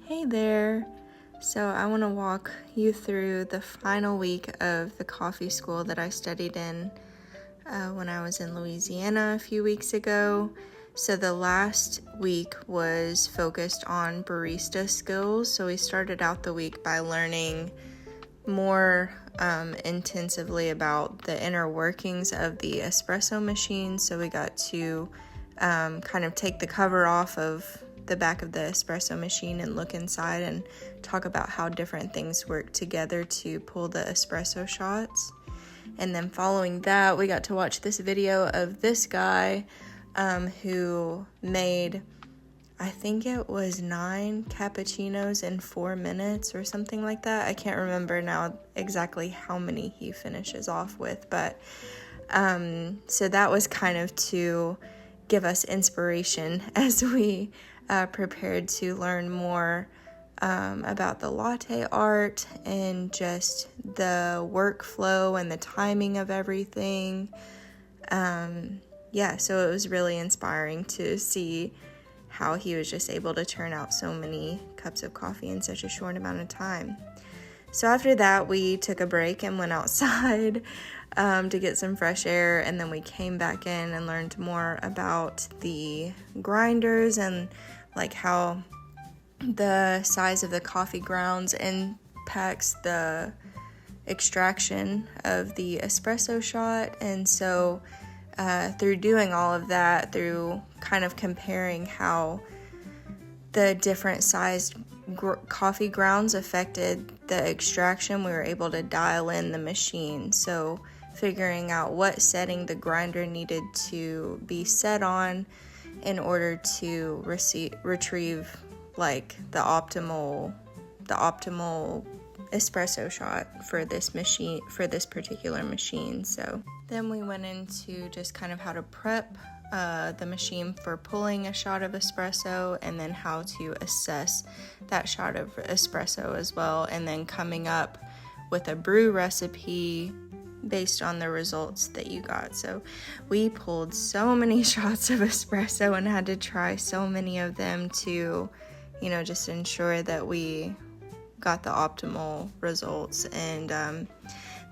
Hey there! So I want to walk you through the final week of the coffee school that I studied in when I was in Louisiana a few weeks ago. So the last week was focused on barista skills. So we started out the week by learning more intensively about the inner workings of the espresso machine. So we got to kind of take the cover off of the back of the espresso machine and look inside and talk about how different things work together to pull the espresso shots. And then following that, we got to watch this video of this guy who made, I think it was 9 cappuccinos in 4 minutes or something like that. I can't remember now exactly how many he finishes off with, but so that was kind of to give us inspiration as we prepared to learn more about the latte art and just the workflow and the timing of everything. So it was really inspiring to see how he was just able to turn out so many cups of coffee in such a short amount of time. So after that, we took a break and went outside to get some fresh air, and then we came back in and learned more about the grinders and like how the size of the coffee grounds impacts the extraction of the espresso shot. And so through doing all of that, through kind of comparing how the different sized coffee grounds affected the extraction, we were able to dial in the machine. So figuring out what setting the grinder needed to be set on in order to retrieve like the optimal espresso shot for this machine, for this particular machine. So then we went into just kind of how to prep the machine for pulling a shot of espresso, and then how to assess that shot of espresso as well, and then coming up with a brew recipe based on the results that you got. So we pulled so many shots of espresso and had to try so many of them to, just ensure that we got the optimal results. And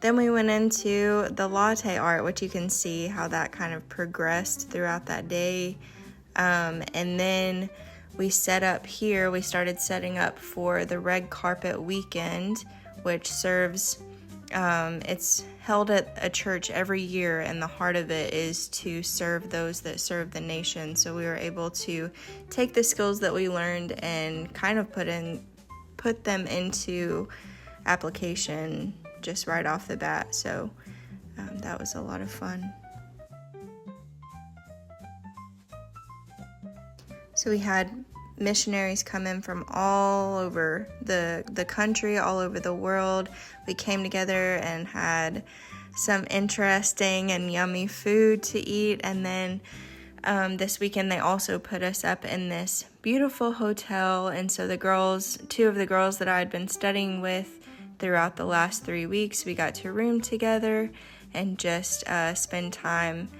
then we went into the latte art, which you can see how that kind of progressed throughout that day. And then we set up here, we started setting up for the red carpet weekend, which serves, it's held at a church every year, and the heart of it is to serve those that serve the nation. So we were able to take the skills that we learned and kind of put them into application just right off the bat. So that was a lot of fun. So we had missionaries come in from all over the country, all over the world. We came together and had some interesting and yummy food to eat. And then this weekend they also put us up in this beautiful hotel. And so the girls, 2 of the girls that I had been studying with throughout the last 3 weeks, we got to room together and just spend time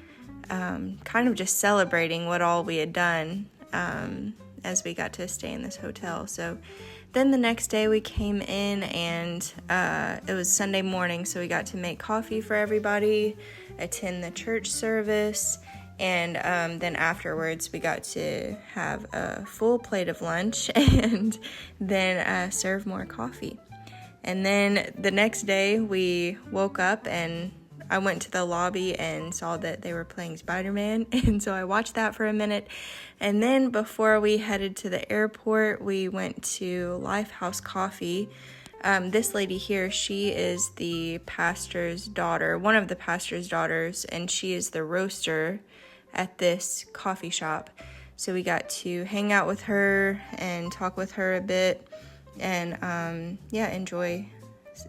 kind of just celebrating what all we had done as we got to stay in this hotel. So then the next day we came in, and it was Sunday morning, so we got to make coffee for everybody, attend the church service, and then afterwards we got to have a full plate of lunch and then serve more coffee. And then the next day we woke up and I went to the lobby and saw that they were playing Spider-Man, and so I watched that for a minute. And then before we headed to the airport, we went to Lifehouse Coffee. This lady here, she is the pastor's daughter, one of the pastor's daughters, and she is the roaster at this coffee shop. So we got to hang out with her and talk with her a bit, and enjoy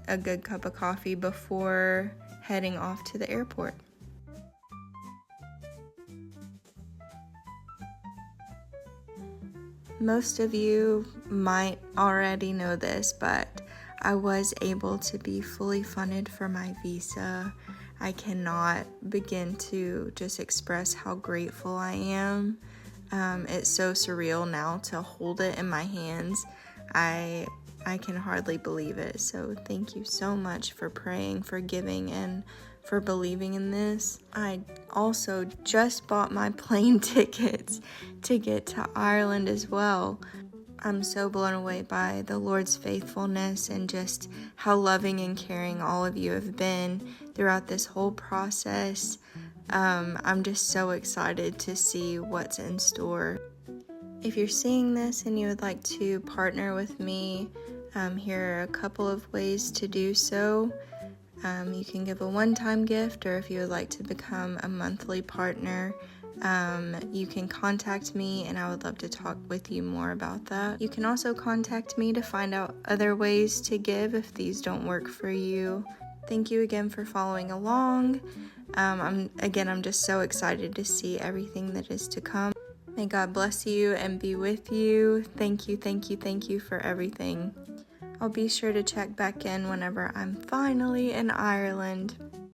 a good cup of coffee before heading off to the airport. Most of you might already know this, but I was able to be fully funded for my visa. I cannot begin to just express how grateful I am It's so surreal now to hold it in my hands. I can hardly believe it. So thank you so much for praying, for giving, and for believing in this. I also just bought my plane tickets to get to Ireland as well. I'm so blown away by the Lord's faithfulness and just how loving and caring all of you have been throughout this whole process. I'm just so excited to see what's in store. If you're seeing this and you would like to partner with me, here are a couple of ways to do so. You can give a one-time gift, or if you would like to become a monthly partner, you can contact me and I would love to talk with you more about that. You can also contact me to find out other ways to give if these don't work for you. Thank you again for following along. I'm just so excited to see everything that is to come. May God bless you and be with you. Thank you for everything. I'll be sure to check back in whenever I'm finally in Ireland.